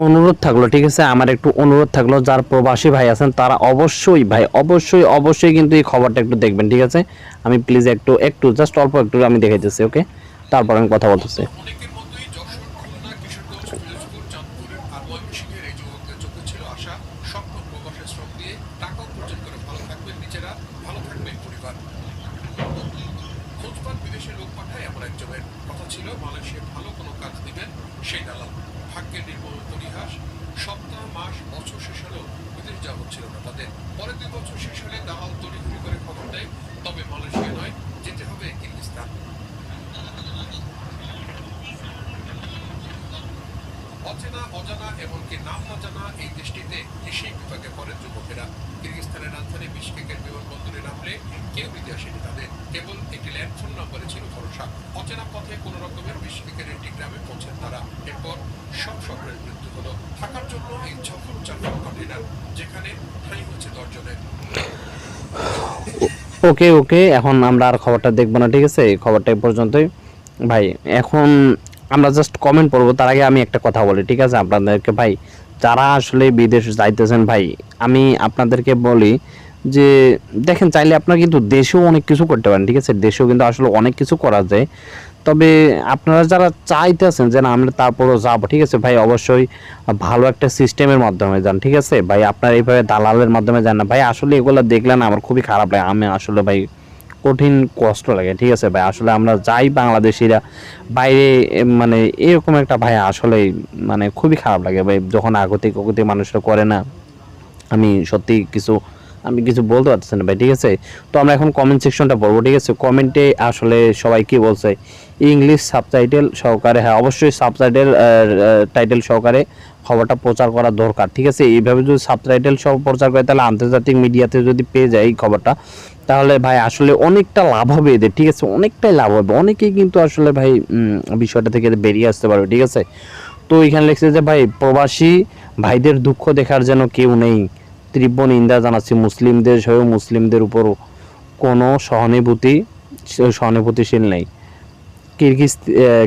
অনুরোধ থাকলো, ঠিক আছে, আমার একটু অনুরোধ থাকলো, যার প্রবাসী ভাই আছেন তারা অবশ্যই ভাই অবশ্যই অবশ্যই কিন্তু এই খবরটা একটু দেখবেন, ঠিক আছে। আমি প্লিজ একটু একটু জাস্ট অল্প একটু আমি দেখাইতেছি, ওকে, তারপর আমি কথা বলতেছি। অনেকের মতোই যশোর, খুলনা, কিশোরগঞ্জ, পিরোজপুর, চাঁদপুর আর ময়মনসিংহের এই যুবকদের চোখে ছিল আশা, স্বপ্ন, প্রবাসের শ্রম দিয়ে টাকা উপার্জন করে ভালো থাকবেন নিজেরা, ভালো থাকবে পরিবার। খোঁজপান বিদেশে লোক পাঠায় এমন একজনের কথা ছিল মালয়েশিয়ায় ভালো কোনো কাজ দিবেন সেই দালাল। ভাগ্যের নির্মম পরিহাস, সপ্তাহ মাস বছর শেষ হলেও বিদেশ যাওয়া হচ্ছিল না তাদের। পরে 2 বছর শেষ হলে দালাল তড়িঘড়ি করে খবর দেয়, তবে মালয়েশিয়া নয়, যেতে হবে কিরগিজস্তান। অচেনা, অজানা, এমনকি নাম না জানা এই দেশটিতে এসেই বিপাকে পড়েন যুবকেরা। কিরগিজস্তানের রাজধানী বিশকেকের বিমানবন্দরে নামলে কেউ দিতে আসেনি তাদের, কেবল একটি ল্যান্ডফোন নম্বরে ছিল ভরসা। অচেনা পথে কোনো রকমের বিশকেকের একটি গ্রামে পৌঁছেন তারা। এরপর সব শহরের মৃত্যু হলো। থাকার জন্য এই 6 ফুট 4 ফুট কন্টেনার, যেখানে ঠাঁই হচ্ছে 10 জনের। ওকে ওকে, এখন আমরা আর খবরটা দেখবো না, ঠিক আছে, এই খবরটা এই পর্যন্তই ভাই। এখন আমরা জাস্ট কমেন্ট পড়বো, তার আগে আমি একটা কথা বলি, ঠিক আছে, আপনাদেরকে ভাই, যারা আসলে বিদেশ যাইতেছেন ভাই, আমি আপনাদেরকে বলি যে দেখেন, চাইলে আপনারা কিন্তু দেশেও অনেক কিছু করতে পারেন, ঠিক আছে, দেশেও কিন্তু আসলে অনেক কিছু করা যায়। তবে আপনারা যারা চাইতেছেন যে না আমরা তারপরও যাবো, ঠিক আছে ভাই, অবশ্যই ভালো একটা সিস্টেমের মাধ্যমে যান, ঠিক আছে ভাই, আপনার এইভাবে দালালের মাধ্যমে যান না ভাই। আসলে এগুলো দেখলে না আমার খুবই খারাপ লাগে, আমি আসলে ভাই কঠিন কষ্ট লাগে, ঠিক আছে ভাই। আসলে আমরা যাই বাংলাদেশিরা বাইরে, মানে এরকম একটা ভাই আসলে মানে খুবই খারাপ লাগে ভাই, যখন আগতিক অগতিক মানুষরা করে না। আমি সত্যি কিছু আমি কিছু বলতে পারতেছি না ভাই, ঠিক আছে। তো আমরা এখন কমেন্ট সেকশনটা পড়বো, ঠিক আছে। কমেন্টে আসলে সবাই কি বলছে, ইংলিশ সাবটাইটেল সহকারে, হ্যাঁ অবশ্যই সাবটাইটেল টাইটেল সহকারে খবরটা প্রচার করা দরকার, ঠিক আছে। এইভাবে যদি সাবটাইটেল সহ প্রচার করে তাহলে আন্তর্জাতিক মিডিয়াতে যদি পেয়ে যায় এই খবরটা, তাহলে ভাই আসলে অনেকটা লাভ হবে এদের, ঠিক আছে, অনেকটাই লাভ হবে। অনেকেই কিন্তু আসলে ভাই বিষয়টা থেকে বেরিয়ে আসতে পারবে, ঠিক আছে। তো এখানে লিখছে যে ভাই প্রবাসী ভাইদের দুঃখ দেখার যেন কেউ নেই, তীব্র নিন্দা জানাচ্ছি। মুসলিম দেশ হয়েও মুসলিমদের উপর কোনো সহানুভূতিশীল নেই।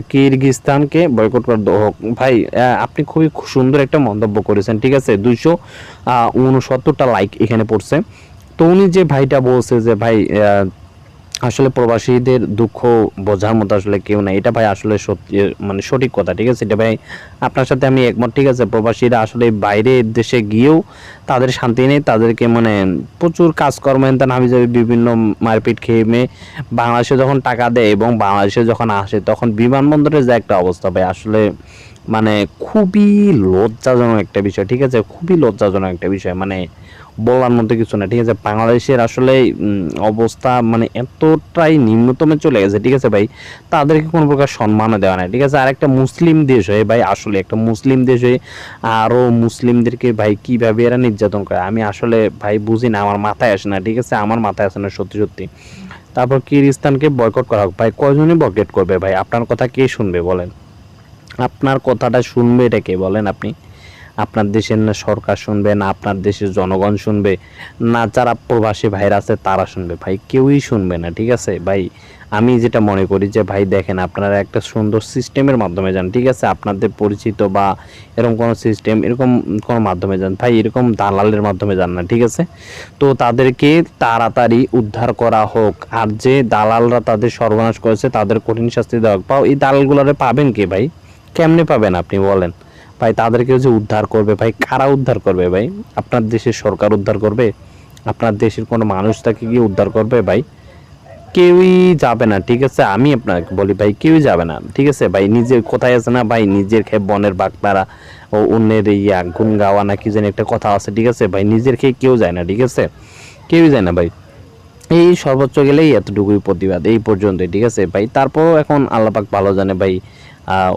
কিরগিজস্তানকে বয়কট করা হোক। ভাই আপনি খুবই সুন্দর একটা মন্তব্য করেছেন, ঠিক আছে। 269টা লাইক এখানে পড়ছে। তো উনি যে ভাইটা বলছে যে ভাই আসলে প্রবাসীদের দুঃখ বোঝার মতো আসলে কেউ নাই, এটা ভাই আসলে সত্যি মানে সঠিক কথা, ঠিক আছে। এটা ভাই আপনার সাথে আমি একমত, ঠিক আছে। প্রবাসীরা আসলে বাইরে দেশে গিয়েও তাদের শান্তি নেই, তাদেরকে মানে প্রচুর কাজকর্ম এনতেন হাবি যাবে, বিভিন্ন মারপিট খেয়ে মেয়ে বাংলাদেশে যখন টাকা দেয় এবং বাংলাদেশে যখন আসে তখন বিমানবন্দরে যে একটা অবস্থা ভাই, আসলে মানে খুবই লজ্জাজনক একটা বিষয়, ঠিক আছে, খুবই লজ্জাজনক একটা বিষয়, মানে বলার মধ্যে কিছু না, ঠিক আছে। বাংলাদেশের আসলে অবস্থা মানে এতটাই নিম্নতমে চলে গেছে, ঠিক আছে ভাই, তাদেরকে কোনো প্রকার সম্মানও দেওয়া নাই, ঠিক আছে। আর একটা মুসলিম দেশ হয়ে ভাই, আসলে একটা মুসলিম দেশ হয়ে আরও মুসলিমদেরকে ভাই কীভাবে এরা নির্যাতন করে আমি আসলে ভাই বুঝি না, আমার মাথায় আসে না, ঠিক আছে, আমার মাথায় আসে না সত্যি সত্যি। তারপর কিরগিজস্তানকে বয়কট করা হোক। ভাই কয়জনই বয়কট করবে ভাই, আপনার কথা কে শুনবে বলেন, আপনার কথাটা শুনবে এটা কে বলেন আপনি? আপনার দেশের না সরকার শুনবে, না আপনার দেশের জনগণ শুনবে, না যারা প্রবাসী ভাইরা আছে তারা শুনবে, ভাই কেউই শুনবে না, ঠিক আছে ভাই। আমি যেটা মনে করি যে ভাই দেখেন, আপনারা একটা সুন্দর সিস্টেমের মাধ্যমে যান, ঠিক আছে, আপনাদের পরিচিত বা এরকম কোনো সিস্টেম এরকম কোনো মাধ্যমে যান ভাই, এরকম দালালের মাধ্যমে যান না, ঠিক আছে। তো তাদেরকে তাড়াতাড়ি উদ্ধার করা হোক, আর যে দালালরা তাদের সর্বনাশ করেছে তাদের কঠিন শাস্তি দেওয়া হোক। পাও এই দালালগুলোরে পাবেন কে ভাই, কেমনে পাবেন আপনি বলেন ভাই? তাদেরকে যে উদ্ধার করবে ভাই, কারা উদ্ধার করবে ভাই? আপনার দেশের সরকার উদ্ধার করবে? আপনার দেশের কোনো মানুষ তাকে গিয়ে উদ্ধার করবে ভাই? কেউই যাবে না, ঠিক আছে। আমি আপনাকে বলি ভাই, কেউই যাবে না, ঠিক আছে ভাই। নিজের কোথায় আছে না ভাই, নিজের খেয়ে বনের বাঘ তারা, ও অন্যের ইয়া গুন গাওয়া না কি যেন একটা কথা আছে, ঠিক আছে ভাই। নিজের খেয়ে কেউ যায় না, ঠিক আছে, কেউই যায় না ভাই। এই সর্বোচ্চ গেলেই এতটুকুই প্রতিবাদ, এই পর্যন্তই, ঠিক আছে ভাই। তারপর এখন আল্লাহ পাক ভালো জানে ভাই,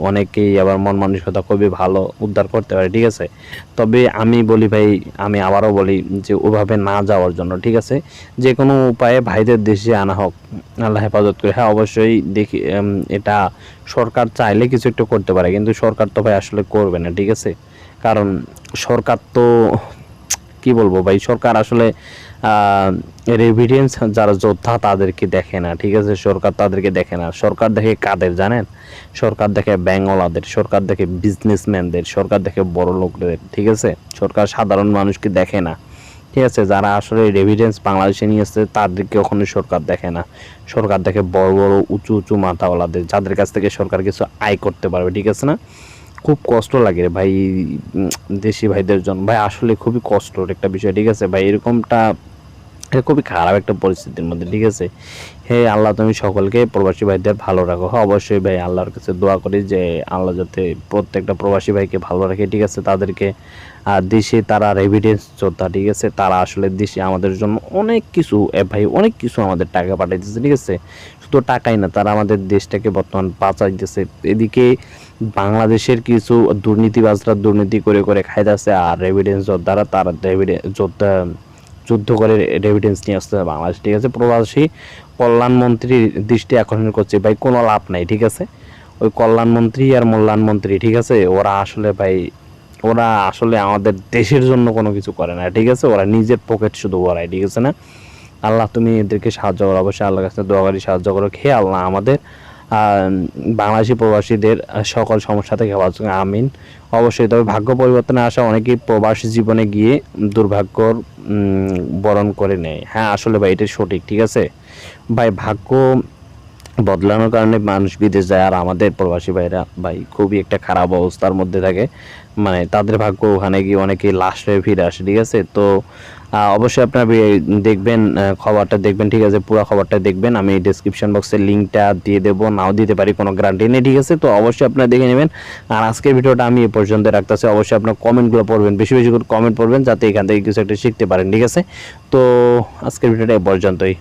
অনেকেই আবার মন মানসিকতা খুবই ভালো, উদ্ধার করতে পারে, ঠিক আছে। তবে আমি বলি ভাই, আমি আবারও বলি যে ওভাবে না যাওয়ার জন্য, ঠিক আছে। যে কোনো উপায়ে ভাইদের দেশে আনা হোক, আল্লাহ হেফাজত করে। হ্যাঁ অবশ্যই দেখি এটা সরকার চাইলে কিছু একটু করতে পারে, কিন্তু সরকার তো ভাই আসলে করবে না, ঠিক আছে। কারণ সরকার তো কি বলবো ভাই, সরকার আসলে রেভিডেন্স যারা যোদ্ধা তাদেরকে দেখে না, ঠিক আছে, সরকার তাদেরকে দেখে না। সরকার দেখে কাদের জানেন? সরকার দেখে ব্যাঙ্গলাদের, সরকার দেখে বিজনেসম্যানদের, সরকার দেখে বড় লোকদের, ঠিক আছে, সরকার সাধারণ মানুষকে দেখে না, ঠিক আছে। যারা আসলে রেভিডেন্স বাংলাদেশে নিয়ে আসছে তাদেরকে কখনো সরকার দেখে না। সরকার দেখে বড় বড় উঁচু উঁচু মাথাওয়ালাদের, যাদের কাছ থেকে সরকার কিছু আয় করতে পারবে, ঠিক আছে না। খুব কষ্ট লাগে রে ভাই দেশি ভাইদের জন্য, ভাই আসলে খুবই কষ্টের একটা বিষয়, ঠিক আছে ভাই। এরকমটা এটা খুবই খারাপ একটা পরিস্থিতির মধ্যে, ঠিক আছে। হে আল্লাহ, তুমি সকলকে প্রবাসী ভাইদের ভালো রাখো। হ্যাঁ, অবশ্যই ভাই আল্লাহর কাছে দোয়া করি যে আল্লাহ যাতে প্রত্যেকটা প্রবাসী ভাইকে ভালো রাখে, ঠিক আছে। তাদেরকে দেশে তারা রেভিডেন্স যোদ্ধা, ঠিক আছে, তারা আসলে দেশে আমাদের জন্য অনেক কিছু ভাই অনেক কিছু আমাদের টাকা পাঠাইতেছে, ঠিক আছে। শুধু টাকাই না, তারা আমাদের দেশটাকে বর্তমান বাঁচাইতেছে। এদিকে বাংলাদেশের কিছু দুর্নীতিবাজরা দুর্নীতি করে করে খাইতেছে, আর রেভিডেন্স যোদ্ধারা তারা যুদ্ধ করে রেভিডেন্স নিয়ে আসতে বাংলাদেশ, ঠিক আছে। প্রবাসী কল্যাণমন্ত্রীর দৃষ্টি আকর্ষণ করছে ভাই, কোনো লাভ নাই, ঠিক আছে। ওই কল্যাণমন্ত্রী আর মূল্যায়নমন্ত্রী, ঠিক আছে, ওরা আসলে ভাই ওরা আসলে আমাদের দেশের জন্য কোনো কিছু করে না, ঠিক আছে। ওরা নিজের পকেট শুধু ভরায়, ঠিক আছে না। আল্লাহ তুমি এদেরকে সাহায্য করো, অবশ্যই আল্লাহর কাছে দোয়া করি সাহায্য করো। হে আল্লাহ আমাদের বাংলাদেশি প্রবাসীদের সকল সমস্যা থেকে হেফাজত করুন, আমিন। অবশ্যই তবে ভাগ্য পরিবর্তনে আসা অনেকেই প্রবাসী জীবনে গিয়ে দুর্ভাগ্যর বরণ করে নেয়। হ্যাঁ আসলে ভাই এটা সঠিক, ঠিক আছে ভাই। ভাগ্য বদলানোর কারণে মানুষ বিদেশ যায়, আর আমাদের প্রবাসী ভাইরা ভাই খুবই একটা খারাপ অবস্থার মধ্যে থাকে, মানে তাদের ভাগ্য ওখানে গিয়ে অনেকেই লাশ হয়ে ফিরে আসে, ঠিক আছে। তো অবশ্যই আপনারা দেখবেন, খবরটা দেখবেন, ঠিক আছে, পুরো খবরটা দেখবেন। আমি ডেসক্রিপশন বক্সে লিঙ্কটা দিয়ে দেবো, নাও দিতে পারি, কোনো গ্যারান্টি নেই, ঠিক আছে। তো অবশ্যই আপনারা দেখে নেবেন। আর আজকের ভিডিওটা আমি এ পর্যন্ত রাখতেছি। অবশ্যই আপনার কমেন্টগুলো পড়বেন, বেশি বেশি করে কমেন্ট পড়বেন, যাতে এখান থেকে কিছু একটা শিখতে পারেন, ঠিক আছে। তো আজকের ভিডিওটা এ পর্যন্তই।